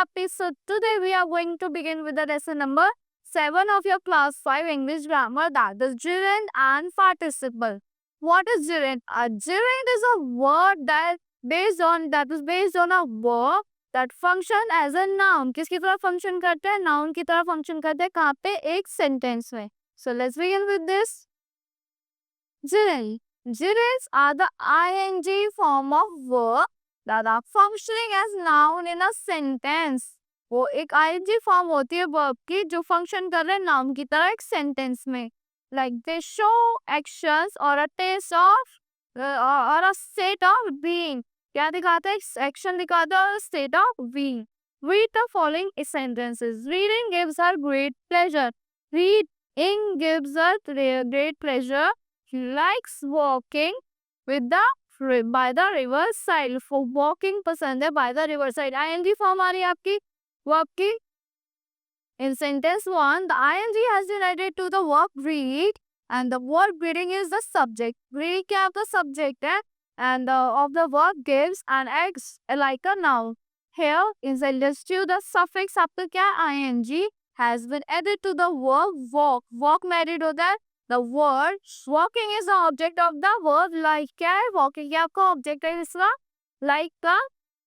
happy. So today we are going to begin with the lesson number 7 of your class 5 English grammar, that is gerund and participle. What is gerund? A gerund is a word that is based on a verb that function as a noun. किसकी तरह function करते हैं? Noun की तरह function करते हैं. कहाँ पे? एक sentence में. So let's begin with this. Gerund. Gerunds are the ing form of verb that are functioning as noun in a sentence. वो एक ing form होती है verb की जो function कर रहे हैं noun की तरह एक sentence में. Like they show actions or a taste of or a state of being. क्या दिखाता है? Action दिखाता है और state of being. Read the following sentences. Reading gives her great pleasure. Reading gives her great pleasure. He likes walking with the by the river side. For walking पसंद है by the river side. ing form आ रही है आपकी verb की. In sentence 1, the ing has been added to the verb read and the word reading is the subject. Read क्या आपका subject है and of the verb gives and acts like a noun. Here in sentence 2, the suffix आपका क्या है? ing has been added to the verb walk. Walk में added होता है. The word walking is the object of the verb like. क्या है? Walking क्या आपका object है इसका? Like का.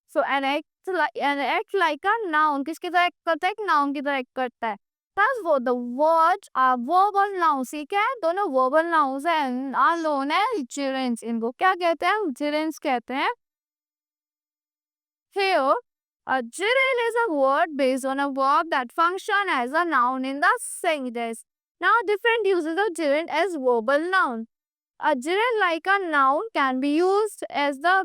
So an act like a noun. किसकी तरह act करता है? एक noun की तरह act करता है. Thus the words are verbal nouns. ठीक है? दोनों verbal nouns हैं. are known as gerunds. इनको क्या कहते हैं? Gerunds कहते हैं. Here, a gerund is a word based on a verb that function as a noun in the sentence. Now, different uses of gerund as verbal noun. A gerund like a noun can be used as the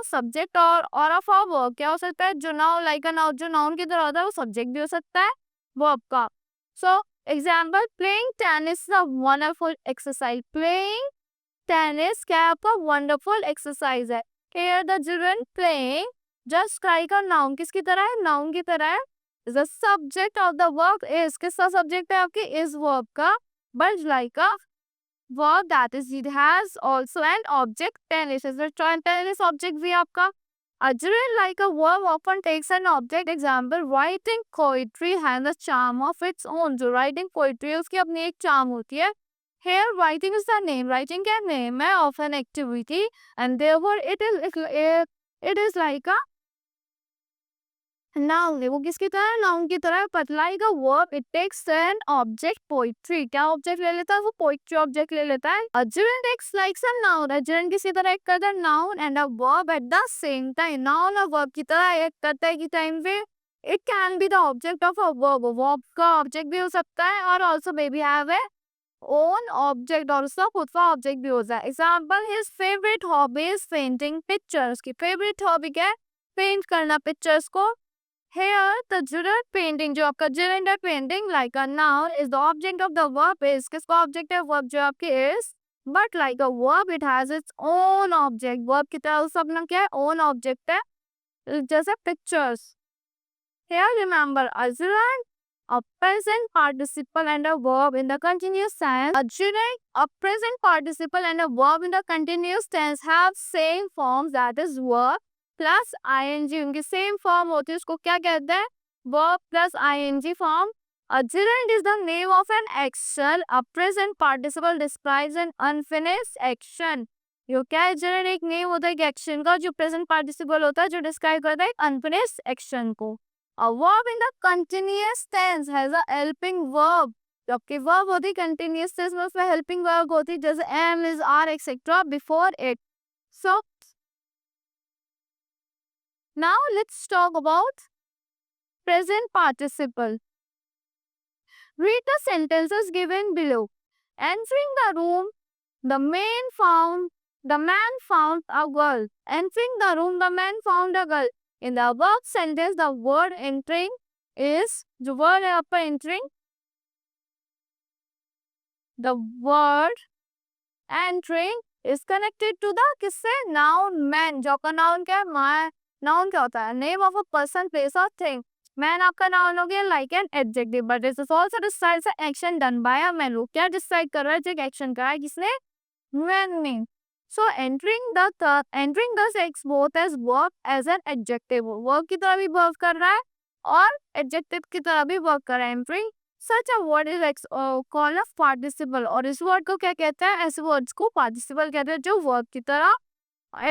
subject or of a verb. क्या हो सकता है? जो noun like a noun, जो noun की तरह होता है वो subject भी हो सकता है verb का. So, example, playing tennis is a wonderful exercise. Playing tennis क्या है आपका? Wonderful exercise है. Here the gerund playing just like a noun. किसकी तरह है? Noun की तरह है. The subject of the verb is. किसका subject है आपके? Is verb का. But like a verb, that is it has also an object. Tennis is the tennis object भी आपका. A gerund like a verb often takes an object. Example, writing poetry has a charm of its own. जो writing poetry है उसकी अपनी एक charm होती है. Here writing is the name. Writing क्या name है of an activity and therefore it is like a noun. वो किसकी तरह? Noun की तरह. But like a verb, it takes an object. Poetry क्या object ले लेता है? वो poetry object ले लेता है. A gerund acts like a noun. A gerund किसी तरह act करता है noun and a verb at the same time. Noun और verb की तरह act करता है कि time पे it can be the object of a verb. Verb का object भी हो सकता है और also maybe have a own object और उसका खुद का object भी हो जाए. Example, his favorite hobby is painting pictures. की favorite hobby क्या है? Paint करना pictures को. Here, the gerund painting, जो आपका gerund है painting, like a noun, is the object of the verb is. किसका object है? Verb जो आपकी is. But like a verb, it has its own object. Verb की तरह उसका अपना क्या है? Own object है. जैसे pictures. Here, remember, a gerund, a present participle and a verb in the continuous tense. A gerund, a present participle and a verb in the continuous tense have same forms, that is verb plus ing. उनकी same form होती है, उसको क्या कहते हैं? Verb plus ing form. A gerund is the name of an action. A present participle describes an unfinished action. यो क्या है? gerund एक name होता है एक action का जो present participle होता है जो describe करता है एक unfinished action को. A verb in the continuous tense has a helping verb. जबकि verb होती है continuous tense में उसमें helping verb होती है जैसे am, is, are, etc. before it. So now let's talk about present participle. Read the sentences given below. Entering the room, the man found a girl. Entering the room, the man found a girl. In the above sentence, the word entering is, जो word है आपका entering, the word entering is connected to the किससे? Noun man. जो आपका noun क्या है? Noun क्या होता है? Name of a person, place or thing. Man आपका noun हो गया like an adjective, but this is also describes an action done by a man. वो क्या describe कर रहा है? जो action कर रहा है किसने? Man ने. So entering the sex both as verb as an adjective. Verb की तरह भी वर्क कर रहा है और adjective की तरह भी वर्क कर रहा है. Entering such a word is called a participle. और इस word को क्या कहते हैं? ऐसे words को participle कहते हैं जो verb की तरह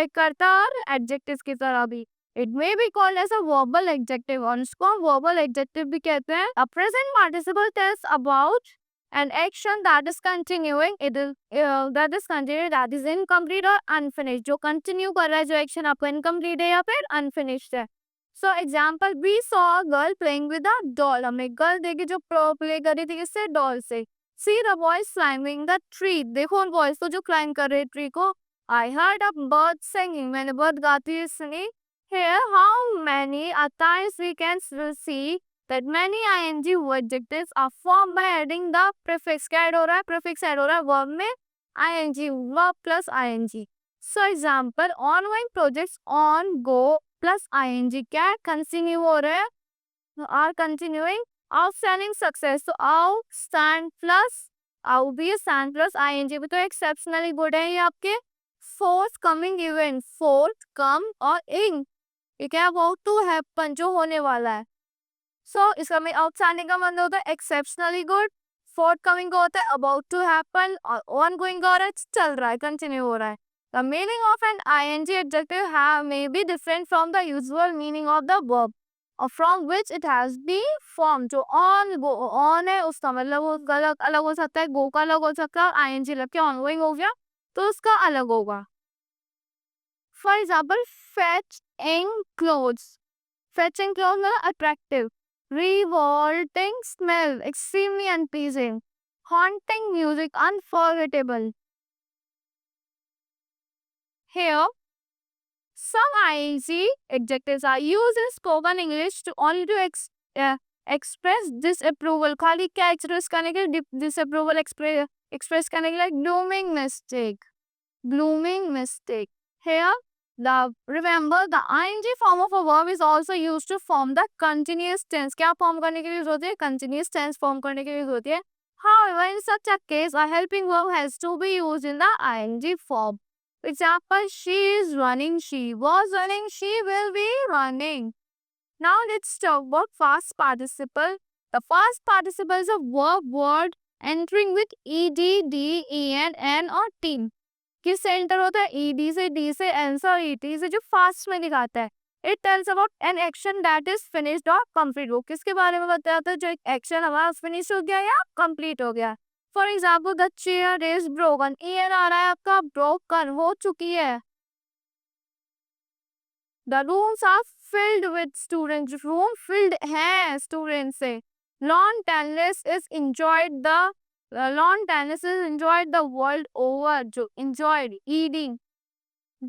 एक करता है और adjective की तरह भी. It may be called as a verbal adjective. और इसको हम verbal adjective भी कहते हैं. A present participle tells about an action that is continuing, that is continued, that is incomplete or unfinished. जो continue कर रहा है, जो action आपका incomplete है या फिर unfinished है. So example, we saw a girl playing with a doll. हमने girl देखी जो play कर रही थी किससे? doll से. See the boys climbing the tree. देखो उन boys को जो climb कर रहे tree को. I heard a bird singing. मैंने bird गाती हुई सुनी. Here, how many times we can see that many ing adjectives are formed by adding the prefix. क्या add हो रहा है? Prefix add हो रहा है verb में ing, verb plus ing. So example, ongoing projects on go plus ing. क्या continue हो रहा है? Are continuing. Outstanding success. So outstand plus stand plus ing भी तो exceptionally good है ये आपके. Forthcoming event. Forth, come और ing. ये क्या about to happen जो होने वाला है. So इसका में outstanding का मतलब होता है exceptionally good, forthcoming का होता है about to happen और ongoing का हो रहा है चल रहा है, continue हो रहा है. The meaning of an ing adjective may be different from the usual meaning of the verb or from which it has been formed. जो on है उसका मतलब वो अलग हो सकता है, go का अलग हो सकता है और ing लग के ongoing हो गया तो उसका अलग होगा. For example, fetching clothes. Fetching clothes मतलब attractive. Revolting smell, extremely unpleasing. Haunting music, unforgettable. Here, some ing adjectives are used in spoken English to only to express disapproval. खाली क्या express करने के लिए disapproval express करने के लिए blooming mistake. Blooming mistake. Here, remember the ing form of a verb is also used to form the continuous tense. क्या form करने के लिए यूज होती है? Continuous tense form करने के लिए यूज होती है. However, in such a case, a helping verb has to be used in the ing form. For example, she is running, she was running, she will be running. Now let's talk about past participle. The past participle is a verb word entering with ed, d, en, n or t. किस से enter होता है? ED से, D से, N से और ET से जो फास्ट में दिखाता है. It tells about an action that is finished और कंप्लीट. वो किसके बारे में बताता है? जो एक एक्शन हमारा फिनिश हो गया या कंप्लीट हो गया. For example, the chair is broken. ईयर आ रहा है आपका, ब्रोकन हो चुकी है. The rooms are filled with students. Room filled है स्टूडेंट से. Lawn tennis is enjoyed the world over. जो enjoyed, eating.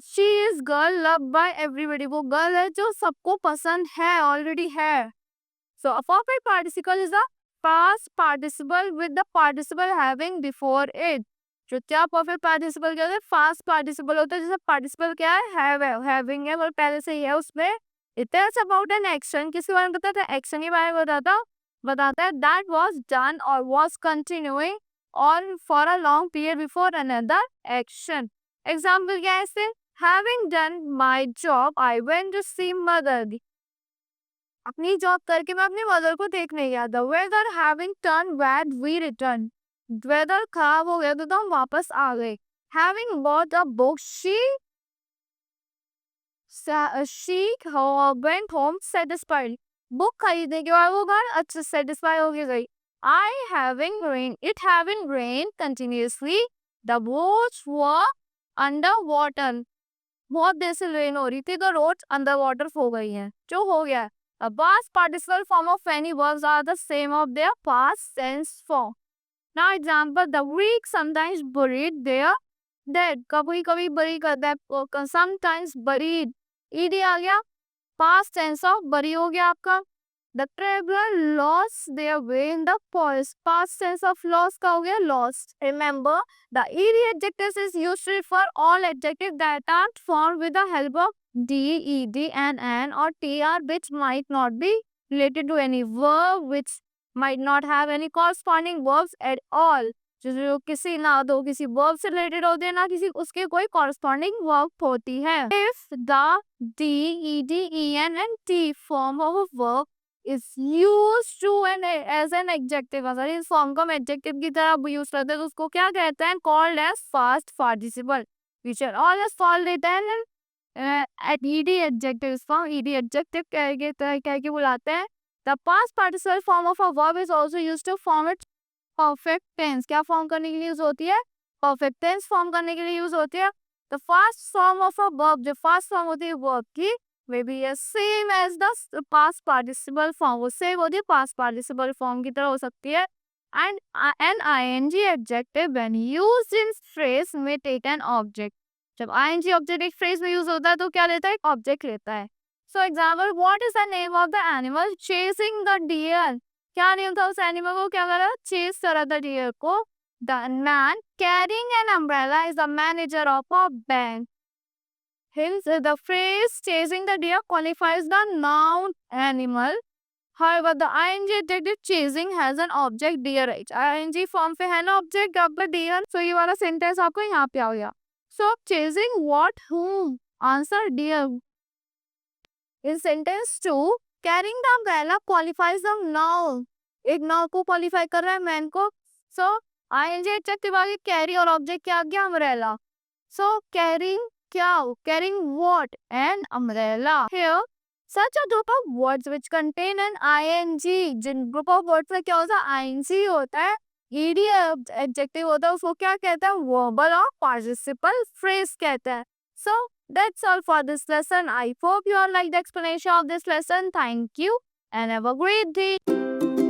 She is girl loved by everybody. वो गर्ल है जो सबको पसंद है, already है. So a perfect participle is a past participle with the participle having before it. जो क्या perfect participle क्या होता है? Past participle होता है. जैसे participle क्या है? Have है, having है और पहले से ही है उसमें. It tells about an action. किसके बारे में बताता है? Action के बारे में बताता है that was done or was continuing or for a long period before another action. Example क्या है इससे? Having done my job, I went to see mother. अपनी जॉब करके मैं अपनी मदर को देखने गया. The weather having turned bad, we returned. Weather खराब हो गया तो हम वापस आ गए. Having bought a book, she went home satisfied. Book खरीदने के बाद वो घर अच्छे सेटिस्फाई हो गई. It having rained continuously, the roads were under water. बहुत देर से रेन हो रही थी तो रोड्स अंडर वाटर हो गई हैं. जो हो गया. A past participle form of any verbs are the same of their past tense form. Now example, the weak sometimes buried their dead. कभी कभी bury करता है, sometimes buried. ed आ गया, past tense of bury हो गया आपका. The traveler lost their way in the forest. Past tense of lost का हो गया lost. Remember, the ed adjective is used to refer all adjectives that are formed with the help of d, ed, and an or tr, which might not be related to any verb, which might not have any corresponding verbs at all. जो किसी ना तो किसी verb से related होते हैं, ना किसी उसके कोई कॉरस्पॉन्डिंग वर्ब होती है. If the D E D E N and T form of a verb is used to and as an adjective, अगर इस फॉर्म को हम एडजेक्टिव की तरह यूज करते हैं तो उसको क्या कहते हैं? Called as past participle. which are always called it at ed adjective form. ed adjective कह के बुलाते हैं. the past participle form of a verb is also used to form its perfect tense. क्या फॉर्म करने के लिए use होती है? परफेक्ट टेंस फॉर्म करने के लिए यूज होती है. the first form of a verb, जो फर्स्ट फॉर्म होती है वर्ब की, may be as same as the past participle form. वो सेम होती है past participle form की तरह हो सकती है. And an ing adjective when used in phrase may take an object. जब ing ऑब्जेक्ट एक फ्रेज में यूज होता है तो क्या लेता है? एक ऑब्जेक्ट लेता है. So example, what is the name of the animal chasing the deer? क्या नेम था उस एनिमल को? क्या करा? चेस करा था डियर को. The man carrying an umbrella is the manager of a bank. Hence, the phrase chasing the deer qualifies the noun animal. However, the ing adjective chasing has an object deer. Right? ing form पे है ना object आपका deer. So ये वाला sentence आपको यहाँ पे आ गया. So chasing what? Whom? Answer deer. In sentence 2, carrying the umbrella qualifies the noun. एक noun को qualify कर रहा है man को. So ing adjective आगे carry और object क्या आ गया? Umbrella. So carrying carrying what? An umbrella. Here, such a group of words which contain an ing. Jin group of words में क्या होता है? ing होता है. ed adjective होता है, उसको क्या कहता है? verbal or participle phrase कहता है. So that's all for this lesson. I hope you all like the explanation of this lesson. Thank you and have a great day.